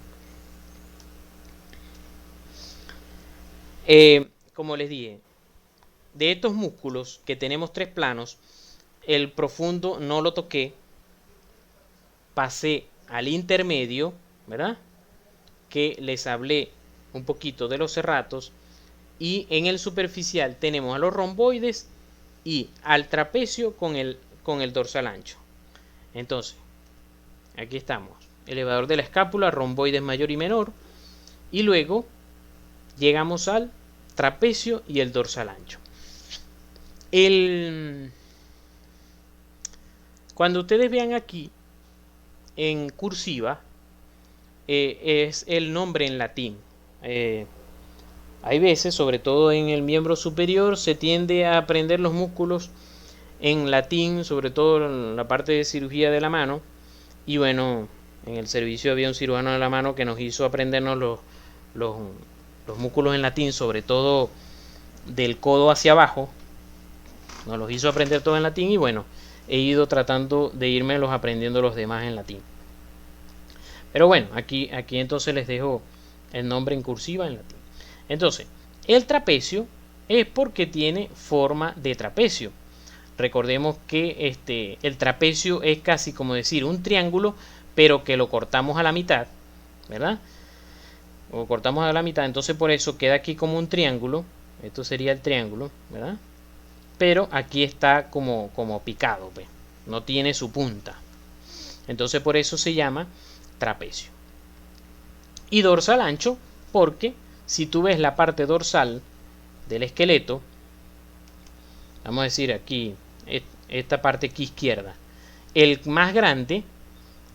Como les dije, de estos músculos que tenemos tres planos, el profundo no lo toqué, pasé al intermedio, ¿verdad? Que les hablé un poquito de los serratos, y en el superficial tenemos a los romboides y al trapecio con el dorsal ancho. Entonces, aquí estamos, elevador de la escápula, romboides mayor y menor, y luego llegamos al trapecio y el dorsal ancho. Cuando ustedes vean aquí en cursiva, es el nombre en latín. Hay veces, sobre todo en el miembro superior, se tiende a aprender los músculos en latín, sobre todo en la parte de cirugía de la mano. Y bueno, en el servicio había un cirujano de la mano que nos hizo aprendernos los músculos en latín, sobre todo del codo hacia abajo. Nos los hizo aprender todo en latín y bueno, he ido tratando de irme los aprendiendo los demás en latín. Pero bueno, aquí entonces les dejo el nombre en cursiva en latín. Entonces, el trapecio es porque tiene forma de trapecio. Recordemos que el trapecio es casi como decir un triángulo, pero que lo cortamos a la mitad, ¿verdad? Lo cortamos a la mitad, entonces por eso queda aquí como un triángulo. Esto sería el triángulo, ¿verdad? Pero aquí está como picado, ¿ves? No tiene su punta. Entonces por eso se llama trapecio. Y dorsal ancho porque si tú ves la parte dorsal del esqueleto, vamos a decir aquí, esta parte aquí izquierda, el más grande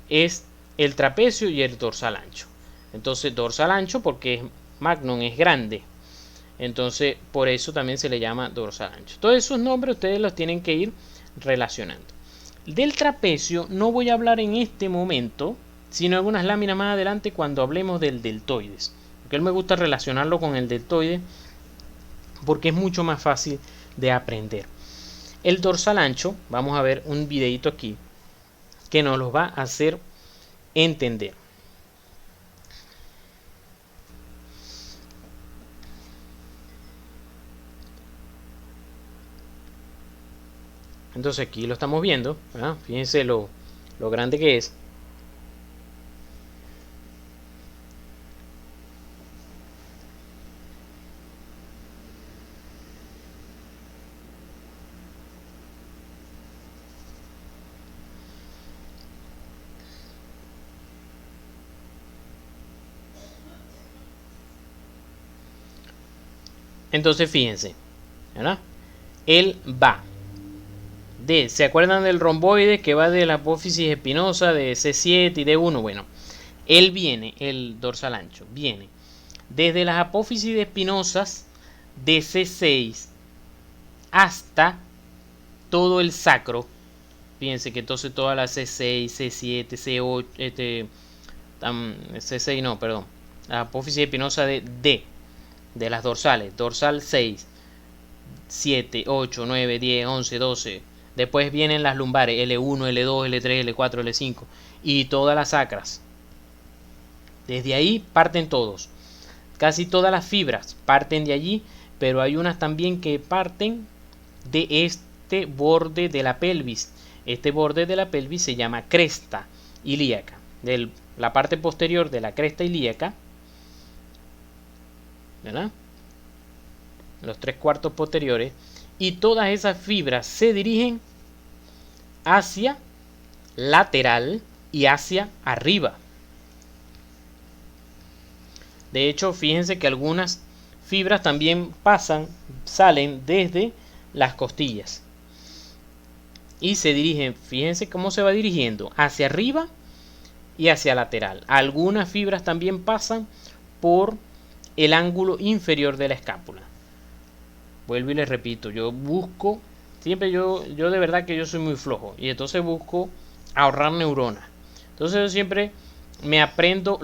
es el trapecio y el dorsal ancho. Entonces dorsal ancho porque es magnum, es grande. Entonces por eso también se le llama dorsal ancho. Todos esos nombres ustedes los tienen que ir relacionando. Del trapecio no voy a hablar en este momento, sino algunas láminas más adelante cuando hablemos del deltoides. Porque él me gusta relacionarlo con el deltoide porque es mucho más fácil de aprender. El dorsal ancho, vamos a ver un videito aquí que nos lo va a hacer entender. Entonces aquí lo estamos viendo, ¿verdad? Fíjense lo grande que es. Entonces fíjense, ¿verdad? Él va ¿se acuerdan del romboide que va de la apófisis espinosa de C7 y D1? Bueno, él viene, el dorsal ancho, viene desde las apófisis espinosas de C6 hasta todo el sacro. Fíjense que entonces toda la C6, C7, C8, C6 no, perdón, la apófisis espinosa de D, de las dorsales, dorsal 6, 7, 8, 9, 10, 11, 12. Después vienen las lumbares, L1, L2, L3, L4, L5 y todas las sacras. Desde ahí parten todos. Casi todas las fibras parten de allí, pero hay unas también que parten de este borde de la pelvis. Este borde de la pelvis se llama cresta ilíaca. De la parte posterior de la cresta ilíaca, ¿verdad? Los 3/4 posteriores. Y todas esas fibras se dirigen hacia lateral y hacia arriba. De hecho, fíjense que algunas fibras también salen desde las costillas y se dirigen, fíjense cómo se va dirigiendo hacia arriba y hacia lateral. Algunas fibras también pasan por el ángulo inferior de la escápula. Vuelvo y les repito, yo busco, siempre yo de verdad que yo soy muy flojo y entonces busco ahorrar neuronas. Entonces yo siempre me aprendo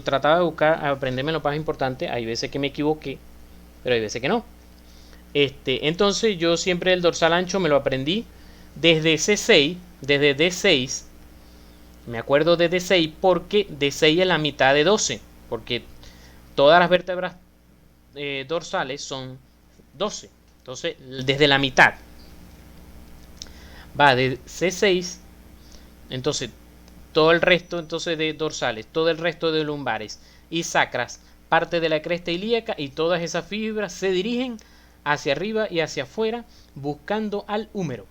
trataba de buscar aprenderme lo más importante. Hay veces que me equivoqué, pero hay veces que no. Entonces yo siempre el dorsal ancho me lo aprendí desde C6, desde D6. Me acuerdo de D6 porque D6 es la mitad de 12, porque todas las vértebras dorsales son 12. Entonces, desde la mitad. va de C6, entonces todo el resto entonces de dorsales, todo el resto de lumbares y sacras, parte de la cresta ilíaca, y todas esas fibras se dirigen hacia arriba y hacia afuera buscando al húmero.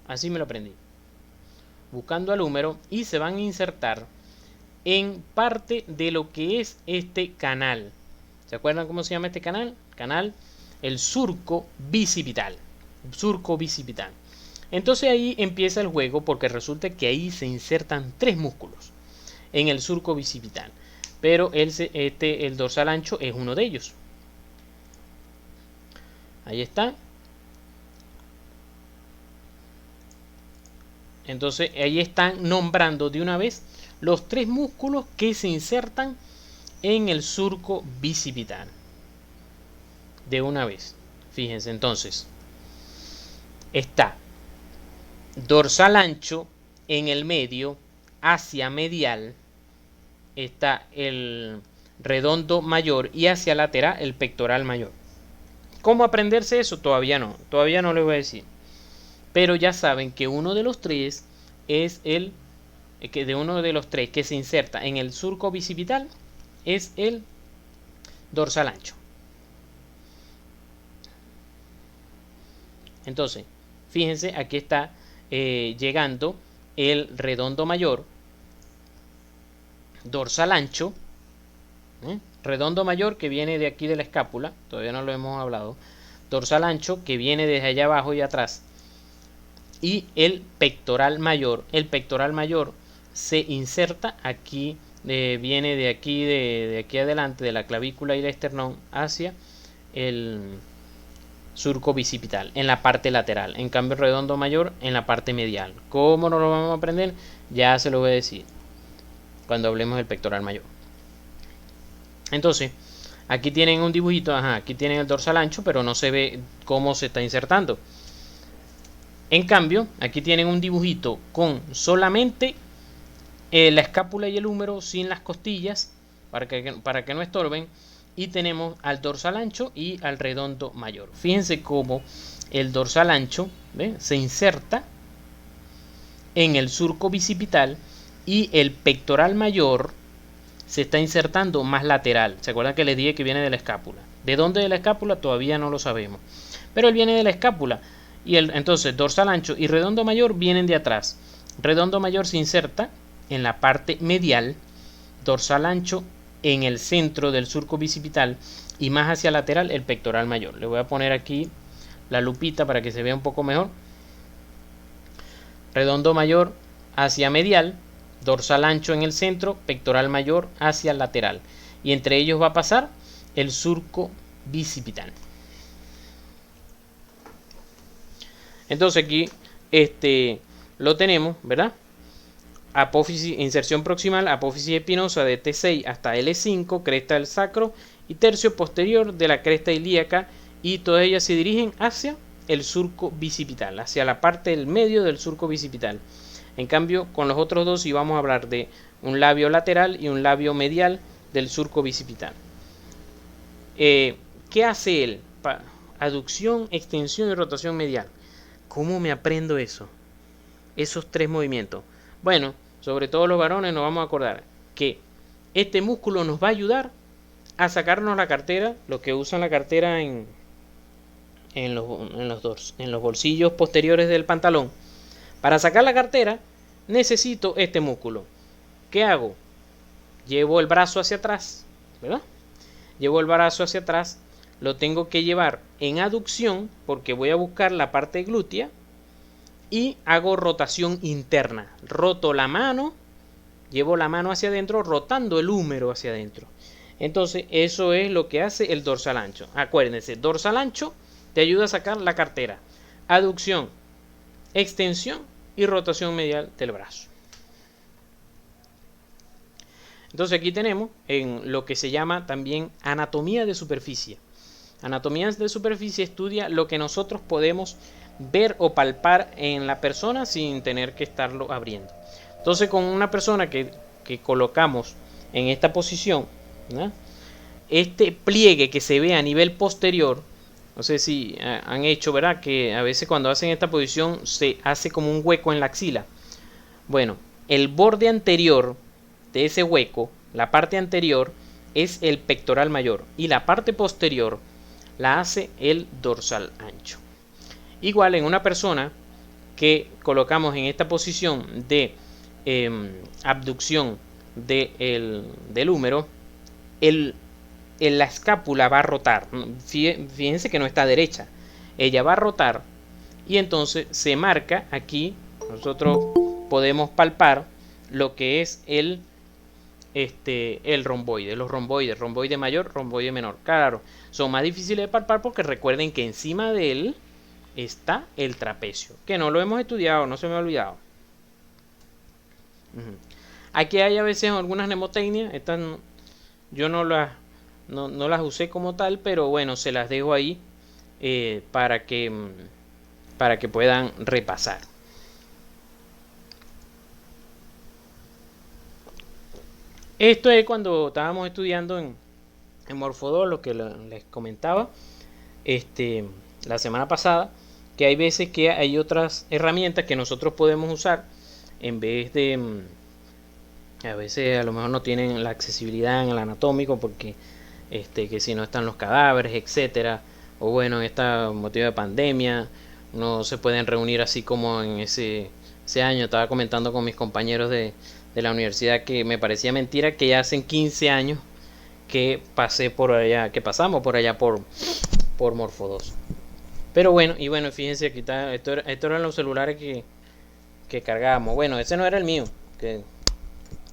Así me lo aprendí. Buscando al húmero, y se van a insertar en parte de lo que es este canal. ¿Se acuerdan cómo se llama este canal? El surco bicipital. Surco bicipital. Entonces ahí empieza el juego, porque resulta que ahí se insertan 3 músculos en el surco bicipital. Pero el dorsal ancho es uno de ellos. Ahí está. Entonces ahí están nombrando de una vez los 3 músculos que se insertan en el surco bicipital. De una vez. Fíjense, entonces está dorsal ancho en el medio, hacia medial está el redondo mayor, y hacia lateral el pectoral mayor. ¿Cómo aprenderse eso? Todavía no les voy a decir. Pero ya saben que uno de los 3 es uno de los 3 que se inserta en el surco bicipital es el dorsal ancho. Entonces, fíjense, aquí está llegando el redondo mayor, dorsal ancho, redondo mayor que viene de aquí de la escápula, todavía no lo hemos hablado, dorsal ancho que viene desde allá abajo y atrás, y el pectoral mayor. El pectoral mayor se inserta aquí, viene de aquí, de aquí adelante, de la clavícula y el esternón hacia el surco bicipital, en la parte lateral. En cambio, el redondo mayor en la parte medial. ¿Cómo no lo vamos a aprender? Ya se lo voy a decir cuando hablemos del pectoral mayor. Entonces, aquí tienen un dibujito, aquí tienen el dorsal ancho, pero no se ve cómo se está insertando. En cambio, aquí tienen un dibujito con solamente la escápula y el húmero, sin las costillas, para que no estorben. Y tenemos al dorsal ancho y al redondo mayor. Fíjense cómo el dorsal ancho se inserta en el surco bicipital, y el pectoral mayor se está insertando más lateral. ¿Se acuerdan que les dije que viene de la escápula? ¿De dónde de la escápula? Todavía no lo sabemos. Pero él viene de la escápula. Y entonces dorsal ancho y redondo mayor vienen de atrás. Redondo mayor se inserta en la parte medial, dorsal ancho en el centro del surco bicipital, y más hacia lateral el pectoral mayor. Le voy a poner aquí la lupita para que se vea un poco mejor. Redondo mayor hacia medial, dorsal ancho en el centro, pectoral mayor hacia lateral, y entre ellos va a pasar el surco bicipital. Entonces aquí lo tenemos, ¿verdad? Apófisis, inserción proximal, apófisis espinosa de T6 hasta L5, cresta del sacro y tercio posterior de la cresta ilíaca, y todas ellas se dirigen hacia el surco bicipital, hacia la parte del medio del surco bicipital. En cambio, con los otros dos sí vamos a hablar de un labio lateral y un labio medial del surco bicipital. ¿Qué hace él? Aducción, extensión y rotación medial. ¿Cómo me aprendo eso? Esos 3 movimientos. Bueno, sobre todo los varones nos vamos a acordar que este músculo nos va a ayudar a sacarnos la cartera, los que usan la cartera en los bolsillos posteriores del pantalón. Para sacar la cartera necesito este músculo. ¿Qué hago? Llevo el brazo hacia atrás, ¿verdad? Llevo el brazo hacia atrás, lo tengo que llevar en aducción porque voy a buscar la parte glútea, y hago rotación interna. Roto la mano, llevo la mano hacia adentro, rotando el húmero hacia adentro. Entonces eso es lo que hace el dorsal ancho. Acuérdense, dorsal ancho te ayuda a sacar la cartera. Aducción, extensión y rotación medial del brazo. Entonces aquí tenemos en lo que se llama también anatomía de superficie. Anatomía de superficie estudia lo que nosotros podemos ver o palpar en la persona sin tener que estarlo abriendo. Entonces, con una persona que colocamos en esta posición, ¿no? Este pliegue que se ve a nivel posterior, No sé si han hecho, ¿verdad? Que a veces cuando hacen esta posición se hace como un hueco en la axila. Bueno, el borde anterior de ese hueco, la parte anterior, es el pectoral mayor y la parte posterior la hace el dorsal ancho. Igual en una persona que colocamos en esta posición de abducción del húmero, la escápula va a rotar. Fíjense que no está derecha, ella va a rotar y entonces se marca aquí. Nosotros podemos palpar lo que es el romboide, los romboides, romboide mayor, romboide menor. Claro, son más difíciles de palpar porque recuerden que encima de él está el trapecio, que no lo hemos estudiado, no se me ha olvidado. Aquí hay a veces algunas mnemotecnias, estas yo no las usé como tal, pero bueno, se las dejo ahí para que puedan repasar. Esto es cuando estábamos estudiando en Morfo 2, lo que les comentaba la semana pasada, que hay veces que hay otras herramientas que nosotros podemos usar en vez de a veces a lo mejor no tienen la accesibilidad en el anatómico porque que si no están los cadáveres, etcétera, o bueno, en esta motivo de pandemia no se pueden reunir así como en ese año. Estaba comentando con mis compañeros de la universidad que me parecía mentira que ya hacen 15 años que pasé por allá, que pasamos por allá por Morfo 2. Pero bueno, y bueno, fíjense, aquí está, esto eran los celulares que cargábamos. Bueno, ese no era el mío, que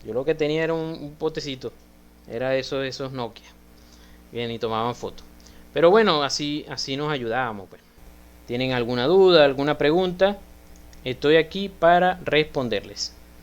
yo lo que tenía era un potecito, era esos Nokia. Bien, y tomaban fotos. Pero bueno, así nos ayudábamos, pues. ¿Tienen alguna duda, alguna pregunta? Estoy aquí para responderles.